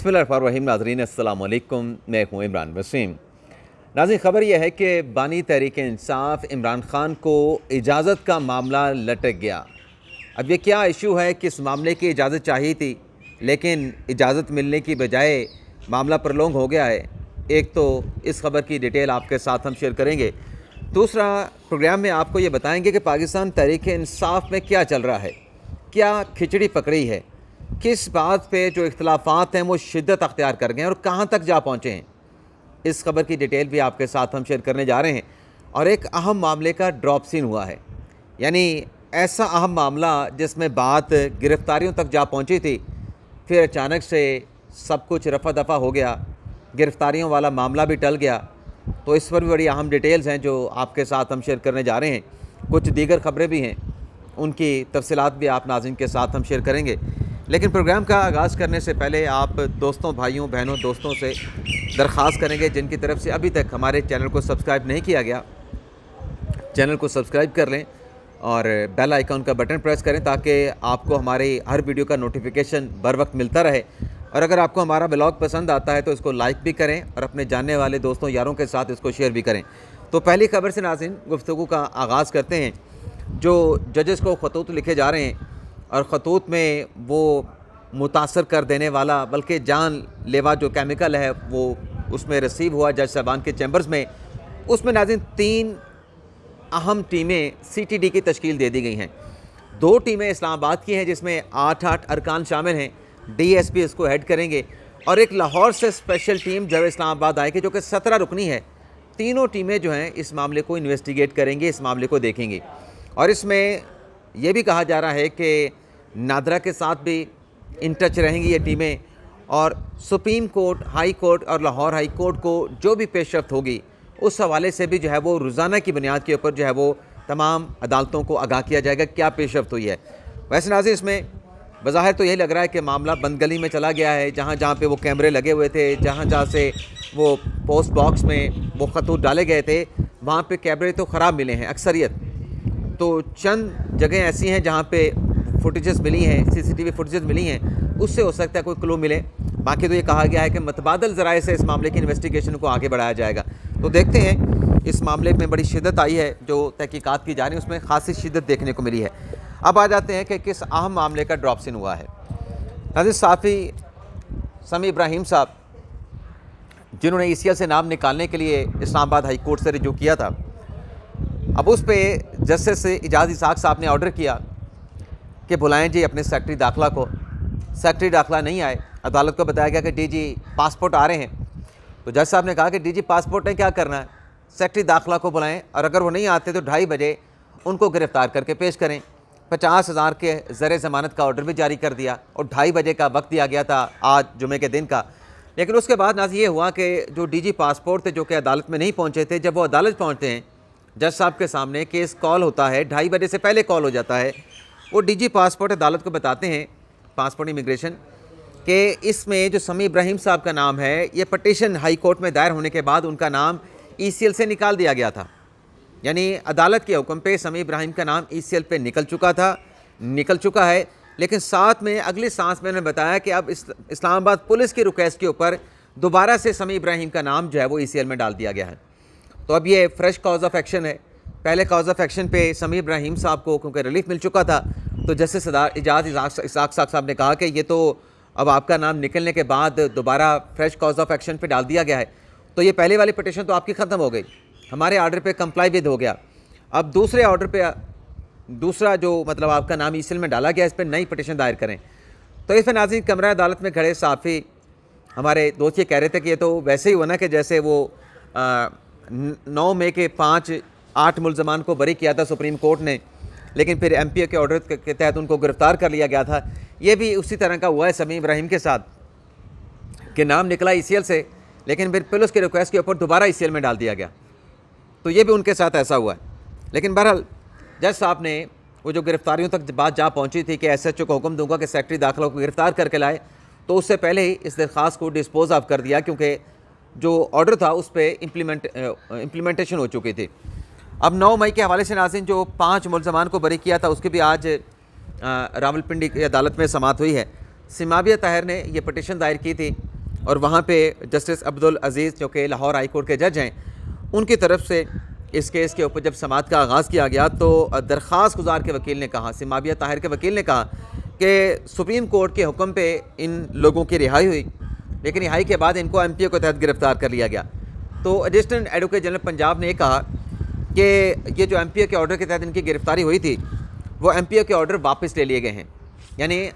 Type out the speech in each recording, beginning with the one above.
बिस्मिल्लाहिर्रहमानिर्रहीम। नाज़रीन अस्सलाम वालेकुम, मैं हूँ इमरान वसीम। नाज़रीन, ख़बर यह है कि बानी तहरीक इंसाफ इमरान ख़ान को इजाज़त का मामला लटक गया। अब ये क्या इशू है कि इस मामले की इजाज़त चाहिए थी, लेकिन इजाज़त मिलने की बजाय मामला प्रलोंग हो गया है। एक तो इस खबर की डिटेल आपके साथ हम शेयर करेंगे, दूसरा प्रोग्राम में आपको ये बताएंगे कि पाकिस्तान तहरीक इंसाफ में क्या चल रहा है, क्या खिचड़ी पकड़ी है, किस बात पे जो इख्तलाफात हैं वो शिद्दत अख्तियार कर गए हैं और कहाँ तक जा पहुँचे हैं। इस खबर की डिटेल भी आपके साथ हम शेयर करने जा रहे हैं। और एक अहम मामले का ड्रॉप सीन हुआ है, यानी ऐसा अहम मामला जिसमें बात गिरफ़्तारियों तक जा पहुँची थी, फिर अचानक से सब कुछ रफ़ा दफ़ा हो गया, गिरफ़्तारियों वाला मामला भी टल गया। तो इस पर भी बड़ी अहम डिटेल्स हैं जो आपके साथ हम शेयर करने जा रहे हैं। कुछ दीगर ख़बरें भी हैं, उनकी तफसीलात भी आप नाज़रीन के साथ हम शेयर करेंगे। लेकिन प्रोग्राम का आगाज़ करने से पहले आप दोस्तों, भाइयों, बहनों, दोस्तों से दरख्वास्त करेंगे जिनकी तरफ से अभी तक हमारे चैनल को सब्सक्राइब नहीं किया गया, चैनल को सब्सक्राइब कर लें और बेल आइकन का बटन प्रेस करें ताकि आपको हमारी हर वीडियो का नोटिफिकेशन बर वक्त मिलता रहे। और अगर आपको हमारा ब्लॉग पसंद आता है तो इसको लाइक भी करें और अपने जानने वाले दोस्तों यारों के साथ इसको शेयर भी करें। तो पहली खबर से नाज़रीन गुफ्तगू का आगाज़ करते हैं। जो जजेस को ख़तूत लिखे जा रहे हैं और ख़तूत में वो मुतासर कर देने वाला बल्कि जान लेवा जो केमिकल है वो उसमें रिसीव हुआ जज साहबान के चैम्बर्स में, उसमें नाज़रीन 3 अहम टीमें CTD की तश्कील दे दी गई हैं। 2 टीमें इस्लामाबाद की हैं जिसमें 8 अरकान शामिल हैं, DSP इसको हेड करेंगे, और एक लाहौर से स्पेशल टीम जब इस्लामाबाद आएगी जो कि 17 रुकनी है। तीनों टीमें जो हैं इस मामले को इन्वेस्टिगेट करेंगे, इस मामले को देखेंगी। और इसमें यह भी कहा जा रहा है कि नादरा के साथ भी इन टच रहेंगी ये टीमें, और सुप्रीम कोर्ट, हाई कोर्ट और लाहौर हाई कोर्ट को जो भी पेशरफ्त होगी उस हवाले से भी जो है वो रोज़ाना की बुनियाद के ऊपर जो है वो तमाम अदालतों को आगाह किया जाएगा क्या पेशरफ्त हुई है। वैसे नाज़रीन, इसमें बज़ाहिर तो यही लग रहा है कि मामला बंद गली में चला गया है, जहाँ जहाँ पे वो कैमरे लगे हुए थे, जहाँ जहाँ से वो पोस्ट बॉक्स में वो खतूत डाले गए थे, वहाँ पे कैमरे तो ख़राब मिले हैं अक्सरियत। तो चंद जगह ऐसी हैं जहाँ पे फुटेजेस मिली हैं, CCTV फुटेजेस मिली हैं, उससे हो सकता है कोई क्लू मिले। बाकी तो ये कहा गया है कि मतबादल ज़राए से इस मामले की इन्वेस्टिगेशन को आगे बढ़ाया जाएगा। तो देखते हैं, इस मामले में बड़ी शिद्दत आई है, जो तहकीकात की जा रही है उसमें खासी शिद्दत देखने को मिली है। अब आ जाते हैं कि किस अहम मामले का ड्रॉप सीन हुआ है। नाज़रीन, साफ़ी समी इब्राहिम साहब जिन्होंने ECL से नाम निकालने के लिए इस्लामाबाद हाई कोर्ट से रिजू किया था, अब उस पर जस्टिस इजाज़ इसाक साहब ने ऑर्डर किया कि बुलाएं जी अपने सेक्रेटरी दाखिला को। सेक्रेटरी दाखिला नहीं आए, अदालत को बताया गया कि DG पासपोर्ट आ रहे हैं। तो जज साहब ने कहा कि DG पासपोर्ट ने क्या करना है, सेक्रेटरी दाखिला को बुलाएं, और अगर वो नहीं आते तो 2:30 बजे उनको गिरफ़्तार करके पेश करें। 50,000 के ज़र ज़मानत का ऑर्डर भी जारी कर दिया और 2:30 बजे का वक्त दिया गया था आज जुमे के दिन का। लेकिन उसके बाद नाज़रीन ये हुआ कि जो DG पासपोर्ट थे जो कि अदालत में नहीं पहुँचे थे, जब वो अदालत पहुँचते हैं जज साहब के सामने केस कॉल होता है, 2:30 बजे से पहले कॉल हो जाता है। वो DG पासपोर्ट अदालत को बताते हैं, पासपोर्ट इमिग्रेशन, कि इसमें जो समी इब्राहिम साहब का नाम है ये पटिशन हाई कोर्ट में दायर होने के बाद उनका नाम ECL से निकाल दिया गया था। यानी अदालत के हुक्म पे समी इब्राहिम का नाम ECL पे निकल चुका है। लेकिन साथ में अगली सांस में उन्होंने बताया कि अब इस्लामाबाद पुलिस की रिक्वेस्ट के ऊपर दोबारा से समी इब्राहिम का नाम जो है वो ECL में डाल दिया गया है। तो अब ये फ्रेश कॉज ऑफ एक्शन है। पहले कॉज ऑफ एक्शन पे समी इब्राहिम साहब को क्योंकि रिलीफ मिल चुका था, तो जस्टिस इजाज़ इसाक साहब ने कहा कि ये तो अब आपका नाम निकलने के बाद दोबारा फ्रेश कॉज ऑफ एक्शन पे डाल दिया गया है, तो ये पहले वाली पिटिशन तो आपकी ख़त्म हो गई, हमारे आर्डर पे कंप्लाई भी हो गया। अब दूसरे ऑर्डर पे दूसरा जो मतलब आपका नाम ECL में डाला गया, इस पर नई पिटिशन दायर करें। तो इस पर नाज़रीन कमरा अदालत में खड़े साफ़ी हमारे दोस्त ये कह रहे थे कि ये तो वैसे ही हुआ ना कि जैसे वो 9 मई के 8 मुलजमान को बरी किया था सुप्रीम कोर्ट ने, लेकिन फिर MPA के ऑर्डर के तहत उनको गिरफ़्तार कर लिया गया था। ये भी उसी तरह का हुआ है समी इब्राहिम के साथ कि नाम निकला ECL से, लेकिन फिर पुलिस की रिक्वेस्ट के ऊपर दोबारा ECL में डाल दिया गया। तो ये भी उनके साथ ऐसा हुआ है। लेकिन बहरहाल जज साहब ने वो जो गिरफ़्तारियों तक बात जा पहुँची थी कि SHO को हुक्म दूंगा कि सेक्रेटरी दाखिला को गिरफ़्तार करके लाए, तो उससे पहले ही इस दरख्वास्त को डिस्पोज ऑफ कर दिया क्योंकि जो ऑर्डर था उस पर इम्प्लीमेंटेशन हो चुकी थी। अब 9 मई के हवाले से नाज़रीन जो 5 मुलजमान को बरी किया था उसकी भी आज रावलपिंडी की अदालत में समाअत हुई है। सिमाविया ताहिर ने ये पटिशन दायर की थी और वहाँ पे जस्टिस अब्दुल अजीज़ जो कि लाहौर हाई कोर्ट के जज हैं, उनकी तरफ से इस केस के ऊपर जब समाअत का आगाज़ किया गया तो दरख्वास्त गुजार के वकील ने कहा, सिमाविया ताहिर के वकील ने कहा कि सुप्रीम कोर्ट के हुक्म पे इन लोगों की रिहाई हुई, लेकिन रिहाई के बाद इनको MPO के तहत गिरफ़्तार कर लिया गया। तो एडिशनल एडवोकेट जनरल पंजाब ने कहा कि ये जो MPO के ऑर्डर के तहत इनकी गिरफ़्तारी हुई थी वो MPO के ऑर्डर वापस ले लिए गए हैं, यानी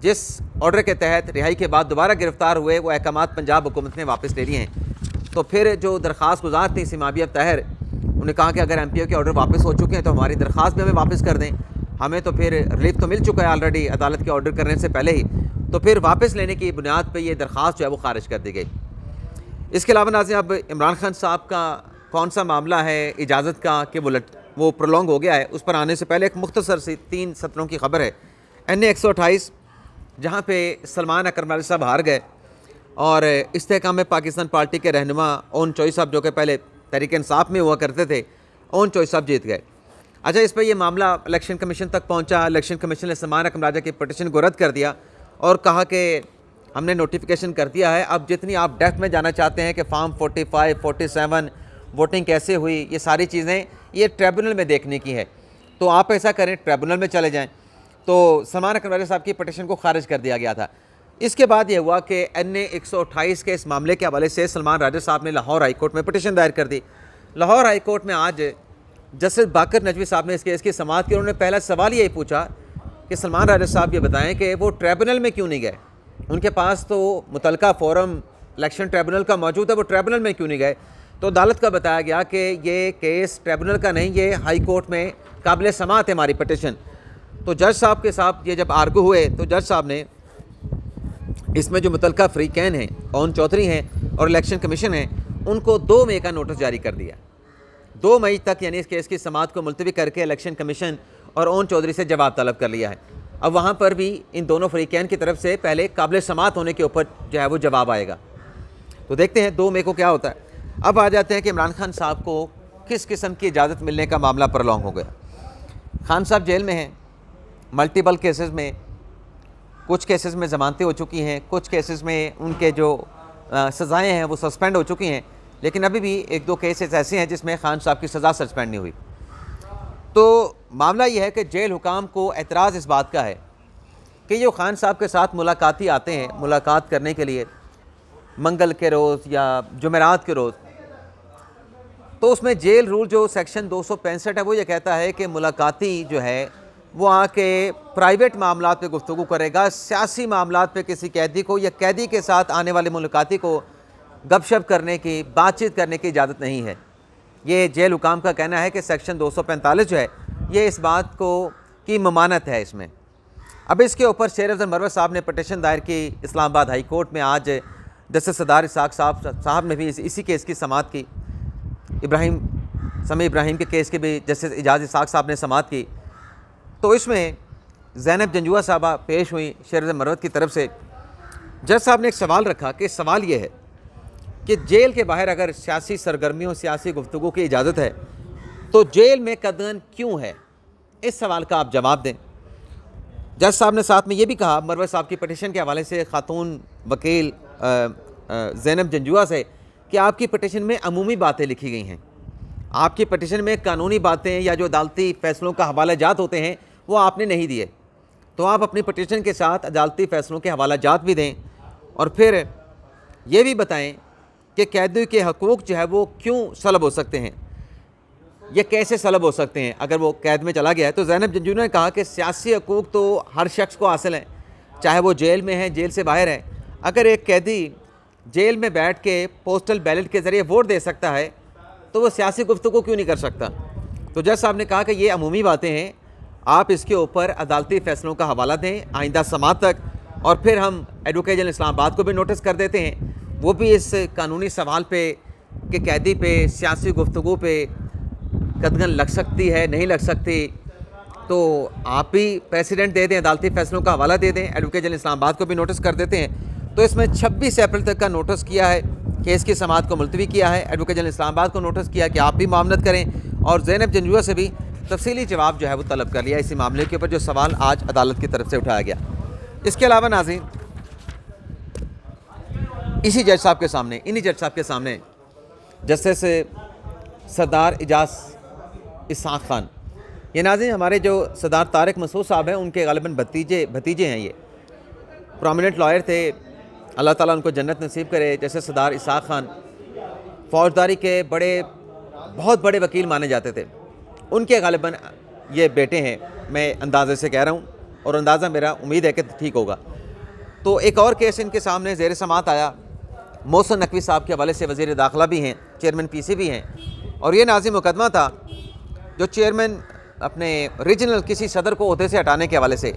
जिस ऑर्डर के तहत रिहाई के बाद दोबारा गिरफ़्तार हुए वो अहकामात पंजाब हुकूमत ने वापस ले लिए हैं। तो फिर जो दरख्वास्त गुजार थी सिमाविया ताहिर, उन्होंने कहा कि अगर MPO के ऑर्डर वापस हो चुके हैं तो हमारी दरख्वास्त भी हमें वापस कर दें, हमें तो फिर रिलीफ तो मिल चुका है ऑलरेडी अदालत के ऑर्डर करने से पहले ही, तो फिर वापस लेने की बुनियाद पर यह दरख्वास्त जो है वो खारिज कर दी गई। इसके अलावा नाज़रीन, अब इमरान खान साहब का कौन सा मामला है इजाज़त का कि वो प्रोलॉन्ग हो गया है, उस पर आने से पहले एक मुख्तसर सी 3 सत्रों की खबर है। NA 128 जहाँ पे सलमान अकरम साहब हार गए और इस्तेहकाम पाकिस्तान पार्टी के रहनुमा ओन चोई साहब जो कि पहले तहरीक इंसाफ में हुआ करते थे, ओन चोई साहब जीत गए। अच्छा, इस पर यह मामला इलेक्शन कमीशन तक पहुँचा। इलेक्शन कमीशन ने सलमान अकरम की पटिशन को रद्द कर दिया और कहा कि हमने नोटिफिकेशन कर दिया है, अब जितनी आप डेप्थ में जाना चाहते हैं कि फॉर्म 45, 47 वोटिंग कैसे हुई, ये सारी चीज़ें ये ट्रिब्यूनल में देखने की है, तो आप ऐसा करें ट्रिब्यूनल में चले जाएं। तो सलमान अकरम साहब की पटिशन को खारिज कर दिया गया था। इसके बाद ये हुआ कि NA 128 के इस मामले के हवाले से सलमान राजा साहब ने लाहौर हाई कोर्ट में पटिशन दायर कर दी। लाहौर हाई कोर्ट में आज जस्टिस बाकर नजवी साहब ने इस केस की समाअत की। उन्होंने पहला सवाल यही पूछा कि सलमान राजा साहब ये बताएं कि वो ट्रिब्यूनल में क्यों नहीं गए, उनके पास तो मुतलका फोरम इलेक्शन ट्रिब्यूनल का मौजूद है, वो ट्रिब्यूनल में क्यों नहीं गए। तो अदालत का बताया गया कि ये केस ट्रिब्यूनल का नहीं, ये हाई कोर्ट में काबिल समाअत है हमारी पटिशन। तो जज साहब के साथ ये जब आर्गू हुए तो जज साहब ने इसमें जो मुतलका फ्रीकैन हैं, ओन चौधरी हैं और इलेक्शन कमीशन है, उनको 2 मई का नोटिस जारी कर दिया। 2 मई तक यानी इस केस की समाअत को मुलतवी करके इलेक्शन कमीशन और ओन चौधरी से जवाब तलब कर लिया है। अब वहाँ पर भी इन दोनों फ्रीकैन की तरफ से पहले काबिल समाअत होने के ऊपर जो है वो जवाब आएगा। तो देखते हैं 2 मई को क्या होता है। अब आ जाते हैं कि इमरान खान साहब को किस किस्म की इजाज़त मिलने का मामला प्रोलॉन्ग हो गया। खान साहब जेल में हैं मल्टीपल केसेस में, कुछ केसेस में ज़मानतें हो चुकी हैं, कुछ केसेस में उनके जो सज़ाएँ हैं वो सस्पेंड हो चुकी हैं, लेकिन अभी भी 1-2 केसेस ऐसे हैं जिसमें खान साहब की सज़ा सस्पेंड नहीं हुई। तो मामला ये है कि जेल हुकाम को एतराज़ इस बात का है कि जो खान साहब के साथ मुलाकाती आते हैं मुलाकात करने के लिए मंगल के रोज़ या जुमेरात के रोज़, तो उसमें जेल रूल जो सेक्शन 265 है वो ये कहता है कि मुलाकाती जो है वो आके प्राइवेट मामलात पे गुफ्तगू करेगा, सियासी मामलात पे किसी कैदी को या कैदी के साथ आने वाले मुलाकाती को गपशप करने की, बातचीत करने की इजाज़त नहीं है। ये जेल हुकाम का कहना है कि सेक्शन 245 जो है ये इस बात को की ममानत है इसमें। अब इसके ऊपर शेर अफजल मरवत साहब ने पटिशन दायर की इस्लामाबाद हाई कोर्ट में। आज जस्टिस सरदार इसाक साहब ने भी इसी केस की समाअत की। समी इब्राहिम के केस की भी जस्टिस इजाज़ इसाक साहब ने समाअत की। तो इसमें ज़ैनब जंजुआ साहबा पेश हुई शेर अफजल मरवत की तरफ से। जज साहब ने एक सवाल रखा कि सवाल ये है कि जेल के बाहर अगर सियासी सरगर्मियों, सियासी गुफ्तगू की इजाज़त है तो जेल में कदगन क्यों है, इस सवाल का आप जवाब दें। जज साहब ने साथ में ये भी कहा मरवत साहब की पटिशन के हवाले से खातून वकील ज़ैनब जंजुआ से कि आपकी पटिशन में अमूमी बातें लिखी गई हैं, आपकी पटिशन में कानूनी बातें या जो अदालती फ़ैसलों का हवाला जात होते हैं वो आपने नहीं दिए, तो आप अपनी पटिशन के साथ अदालती फ़ैसलों के हवाला जात भी दें और फिर ये भी बताएं कि कैदी के हकूक़ जो है वो क्यों सलब हो सकते हैं, ये कैसे सलब हो सकते हैं अगर वो कैद में चला गया है। तो ज़ैनब जंजुआ ने कहा कि सियासी हकूक़ तो हर शख्स को हासिल हैं, चाहे वो जेल में है, जेल से बाहर है। अगर एक कैदी जेल में बैठ के पोस्टल बैलेट के ज़रिए वोट दे सकता है तो वो सियासी गुफ्तगू क्यों नहीं कर सकता। तो जज साहब ने कहा कि ये अमूमी बातें हैं, आप इसके ऊपर अदालती फ़ैसलों का हवाला दें आइंदा समाअत तक, और फिर हम एडवोकेट जनरल इस्लामाबाद को भी नोटिस कर देते हैं, वो भी इस कानूनी सवाल पे कि कैदी पे सियासी गुफ्तगू पे कदगन लग सकती है नहीं लग सकती, तो आप भी प्रेसिडेंट दे दें, अदालती फ़ैसलों का हवाला दे दें, एडवोकेट जनरल इस्लामाबाद को भी नोटिस कर देते हैं। तो इसमें 26 अप्रैल तक का नोटिस किया है, केस की समाअत को मुलतवी किया है, एडवोकेट जनरल इस्लामाबाद को नोटिस किया कि आप भी मामलत करें, और ज़ैनब जंजुआ से भी तफसीली जवाब जो है वो तलब कर लिया इसी मामले के ऊपर जो सवाल आज अदालत की तरफ से उठाया गया। इसके अलावा नाज़रीन इसी जज साहब के सामने, इन्हीं जज साहब के सामने जस्टिस सरदार इजाज़ इसहाक़ खान, ये नाज़रीन हमारे जो सरदार तारिक मसूद साहब हैं उनके ग़ालिबन भतीजे हैं। ये प्रोमिनेंट लॉयर थे, अल्लाह ताला उनको जन्नत नसीब करे। जैसे सरदार इसहाक़ खान फ़ौजदारी के बहुत बड़े वकील माने जाते थे, उनके ग़ालिबन ये बेटे हैं। मैं अंदाज़े से कह रहा हूँ और अंदाज़ा मेरा उम्मीद है कि ठीक होगा। तो एक और केस इनके सामने ज़ेर समात आया, मोहसिन नकवी साहब के हवाले से, वज़ीर दाखिला भी हैं, चेयरमैन पीसी भी हैं। और ये नाज़िम मुकदमा था जो चेयरमैन अपने रीजनल किसी सदर को ओहदे से हटाने के हवाले से।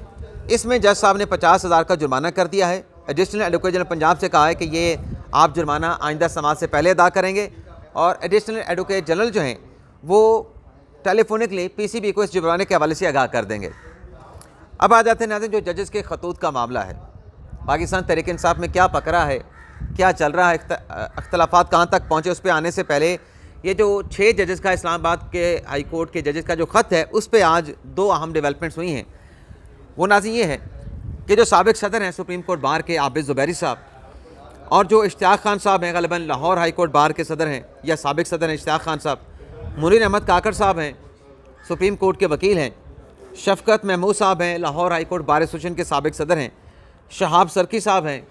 इसमें जज साहब ने 50,000 का जुर्माना कर दिया है। एडिशनल एडवोकेट जनरल पंजाब से कहा है कि ये आप जुर्माना आइंदा समाज से पहले अदा करेंगे, और एडिशनल एडवोकेट जनरल जो हैं वो टेलीफोनिकली पीसीबी को इस जुर्माने के हवाले से आगाह कर देंगे। अब आ जाते हैं नाज़रीन जो जजेस के खतूत का मामला है, पाकिस्तान तहरीक इंसाफ में क्या पकड़ा है, क्या चल रहा है, अख्तलाफात कहाँ तक पहुँचे। उस पर आने से पहले ये जो 6 जजेस का इस्लामाबाद के हाई कोर्ट के जजेस का जो ख़त है, उस पर आज 2 अहम डेवलपमेंट्स हुई हैं। वो नाज़रीन ये है कि जो साबिक सदर हैं सुप्रीम कोर्ट बार के आबिद ज़ुबैरी साहब, और जो इश्तियाक खान साहब हैं, ग़ालिबन लाहौर हाई कोर्ट बार के सदर हैं या साबिक सदर हैं इश्तियाक खान साहब, मुनीर अहमद काकड़ साहब हैं, सुप्रीम कोर्ट के वकील हैं, शफ़कत महमूद साहब हैं, Lahore high court bar association के साबिक सदर हैं, शहाब सरकी साहब हैं,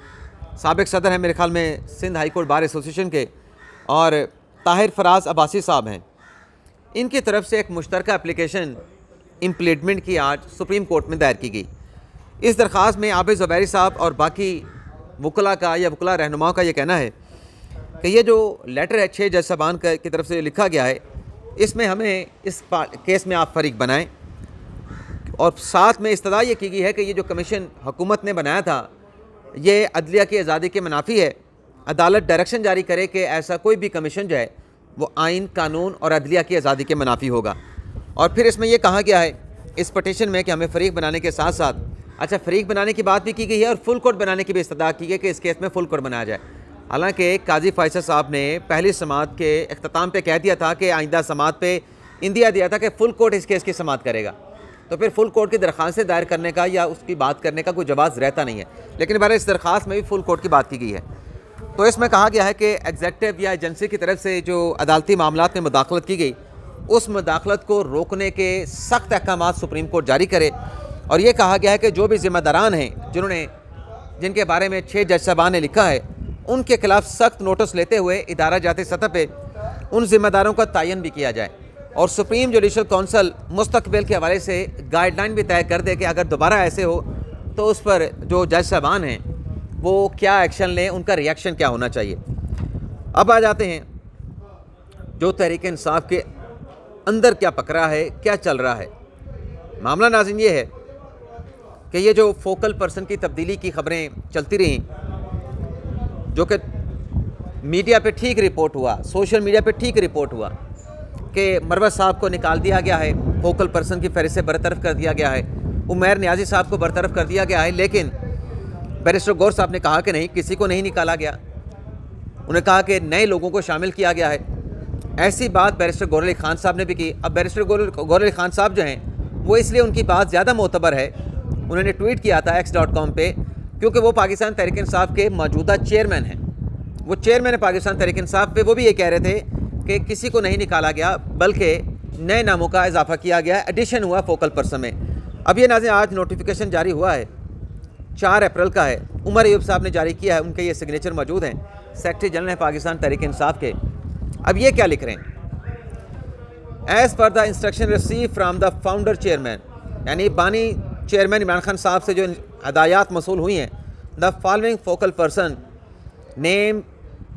साबिक सदर हैं मेरे ख्याल में Sindh high court bar association के, और ताहिर फराज अब्बासी साहब हैं। इनकी तरफ से एक मुश्तरका एप्लीकेशन इम्प्लीटमेंट की आज सुप्रीम कोर्ट में दायर की गई। इस दरख्वास्त में आबिद ज़ुबैरी साहब और बाकी वकला का या वकला रहनुमाओं का ये कहना है कि ये जो लेटर है 6 जज साहबान की तरफ से लिखा गया है, इसमें हमें इस केस में आप फरीक बनाएं, और साथ में इस्तदा ये की गई है कि ये जो कमीशन हुकूमत ने बनाया था ये अदलिया की आज़ादी के मुनाफी है। अदालत डायरेक्शन जारी करे कि ऐसा कोई भी कमीशन जो है वो आइन, कानून और अदलिया की आज़ादी के मुनाफी होगा। और फिर इसमें यह कहा गया है इस पटिशन में कि हमें फ़रीक बनाने के साथ साथ, अच्छा फ़रीक बनाने की बात भी की गई है और फुल कोर्ट बनाने की भी इस्तदा की गई कि इस केस में फुल कोर्ट बनाया जाए। हालांकि काजी फ़ैसल साहब ने पहली समाअत के अख्ताम पे कह दिया था कि आइंदा समाअत पे इंदिया दिया था कि फुल कोर्ट इस केस की समाअत करेगा, तो फिर फुल कोर्ट की दरख्वास्त दायर करने का या उसकी बात करने का कोई जवाज़ रहता नहीं है। लेकिन बार इस दरख्वास्त में भी फुल कोर्ट की बात की गई है। तो इसमें कहा गया है कि एग्जेक्टिव या एजेंसी की तरफ से जो अदालती मामलात में मुदाखलत की गई, उस मुदाखलत को रोकने के सख्त अहकाम सुप्रीम कोर्ट जारी करे। और ये कहा गया है कि जो भी ज़िम्मेदारान हैं जिनके बारे में 6 जज साहबान ने लिखा है, उनके खिलाफ सख्त नोटिस लेते हुए इदारा जाती सतह पर उन ज़िम्मेदारों का तयन भी किया जाए, और सुप्रीम जुडिशल काउंसिल मुस्तकबिल के हवाले से गाइडलाइन भी तय कर दे कि अगर दोबारा ऐसे हो तो उस पर जो जज साहबान हैं वो क्या एक्शन लें, उनका रिएक्शन क्या होना चाहिए। अब आ जाते हैं जो तहरीक इंसाफ के अंदर क्या पकड़ा है, क्या चल रहा है। मामला नाज़रीन ये है कि ये जो फोकल पर्सन की तब्दीली की खबरें चलती रहीं, जो कि मीडिया पे ठीक रिपोर्ट हुआ, सोशल मीडिया पे ठीक रिपोर्ट हुआ कि मरवत साहब को निकाल दिया गया है, फोकल पर्सन की फहरिस्त से बरतरफ कर दिया गया है, उमैर नियाज़ी साहब को बरतरफ कर दिया गया है। लेकिन बैरिस्टर गौर साहब ने कहा कि नहीं, किसी को नहीं निकाला गया। उन्होंने कहा कि नए लोगों को शामिल किया गया है। ऐसी बात बैरिस्टर गौर अली खान साहब ने भी की। अब बैरिस्टर गौर अली खान साहब जो हैं वो इसलिए उनकी बात ज़्यादा मोतबर है, उन्होंने ट्वीट किया था x.com पे, क्योंकि वो पाकिस्तान तहरीक इंसाफ के मौजूदा चेयरमैन हैं। वो चेयरमैन है पाकिस्तान तहरीक इंसाफ पे। वो भी ये कह रहे थे कि किसी को नहीं निकाला गया, बल्कि नए नामों का इजाफा किया गया, एडिशन हुआ फोकल पर्सन में। अब ये नाज़रीन आज नोटिफिकेशन जारी हुआ है, 4 अप्रैल का है, उमर अयूब साहब ने जारी किया है, उनके ये सिग्नेचर मौजूद हैं, सेक्रेटरी जनरल हैं पाकिस्तान तहरीक इंसाफ के। अब ये क्या लिख रहे हैं, as per the instruction receive from the founder chairman, यानी बानी चेयरमैन इमरान खान साहब से जो हदायत मसूल हुई हैं, the following focal person name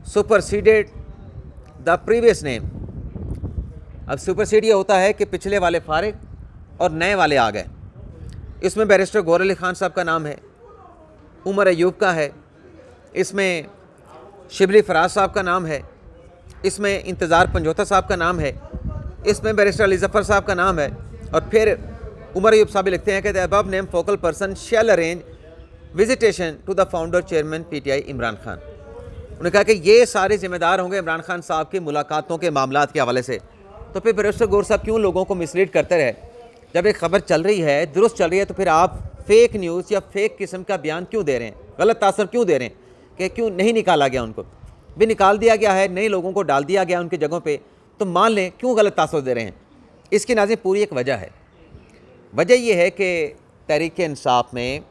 superseded the previous name. अब सुपरसीड ये होता है कि पिछले वाले फारिग और नए वाले आ गए। इसमें बैरिस्टर गौर अली खान साहब का नाम है, उमर अयूब का है, इसमें शिबली फराज साहब का नाम है, इसमें इंतज़ार पंजोता साहब का नाम है, इसमें बैरिस्टर अली ज़फ़र साहब का नाम है, और फिर उमर अयूब साहब लिखते हैं कि the above name focal person shall arrange visitation to the founder chairman PTI Imran Khan. उन्होंने कहा कि ये सारे ज़िम्मेदार होंगे इमरान खान साहब की मुलाकातों के मामलात के हवाले से। तो फिर बैरिस्टर गौर साहब क्यों लोगों को मिसलीड करते रहे? जब एक खबर चल रही है, दुरुस्त चल रही है, तो फिर आप फेक न्यूज़ या फेक किस्म का बयान क्यों दे रहे हैं, गलत तासर क्यों दे रहे हैं कि क्यों नहीं निकाला गया, उनको भी निकाल दिया गया है, नए लोगों को डाल दिया गया उनकी जगहों पे, तो मान लें क्यों गलत तासुर दे रहे हैं। इसकी नाज़रीन पूरी एक वजह है। वजह यह है कि तहरीक इंसाफ में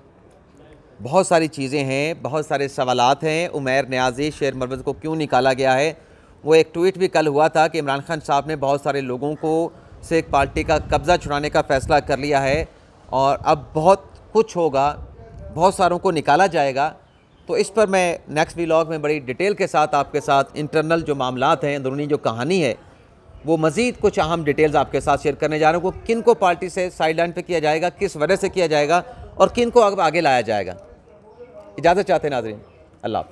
बहुत सारी चीज़ें हैं, बहुत सारे सवालात हैं। उमैर नियाज़ी, शेर मरवज़ को क्यों निकाला गया है, वो एक ट्वीट भी कल हुआ था कि इमरान खान साहब ने बहुत सारे लोगों को से एक पार्टी का कब्ज़ा छुड़ाने का फ़ैसला कर लिया है और अब बहुत कुछ होगा, बहुत सारों को निकाला जाएगा। तो इस पर मैं नेक्स्ट व्लॉग में बड़ी डिटेल के साथ आपके साथ इंटरनल जो मामलात हैं, अंदरूनी जो कहानी है, वो मज़ीद कुछ अहम डिटेल्स आपके साथ शेयर करने जा रहा हूँ। किन को पार्टी से साइड लाइन पर किया जाएगा, किस वजह से किया जाएगा और किन को अब आगे लाया जाएगा। इजाज़त चाहते हैं नाज़रीन, अल्लाह हाफ़िज़।